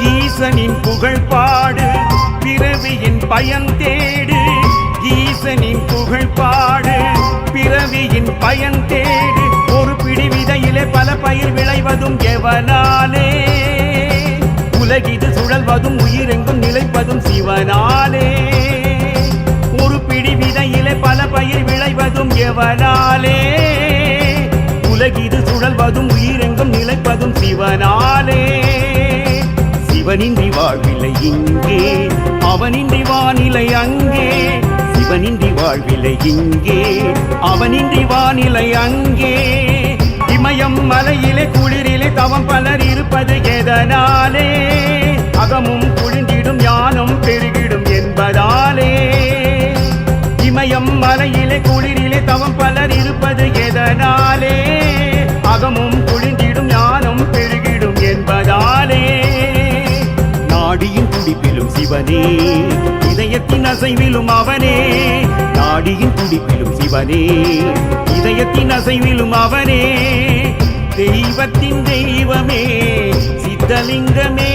ஈசனின் புகழ் பாடு பிறவியின் பயன் தேடு ஈசனின் புகழ் பாடு பிறவியின் பயன் தேடு ஒரு பிடி விதையிலே பல பயிர் விளைவதும் எவனாலே உலகிது சுழல்வதும் உயிரெங்கும் நிலைப்பதும் சிவனாலே ஒரு பிடி விதையிலே பல பயிர் விளைவதும் எவனாலே உலகிது சுழல்வதும் உயிரெங்கும் நிலைப்பதும் சிவனாலே சிவனின்றி வாழ்வில்லை இங்கே அவனின்றி வானிலை அங்கே சிவனின்றி வாழ்வில்லை இங்கே அவனின்றி வானிலை அங்கே இமயம் மலையிலே குளிரிலே தவம் பலர் இருப்பது எதனாலே அகமும் குளிர்ந்திடும் ஞானம் பெருகிடும் என்பதாலே இமயம் மலையிலே குளிரிலே தவம் பலர் இருப்பது எதனாலே அகமும் குளிர்ந்திடும் ஞானம் பெருகிடும் என்பதாலே நாடியின் துடிப்பிலும் சிவனே இதயத்தின் அசைவிலும் அவனே நாடியின் துடிப்பிலும் சிவனே இதயத்தின் அசைவிலும் அவனே தெய்வத்தின் தெய்வமே சித்தலிங்கமே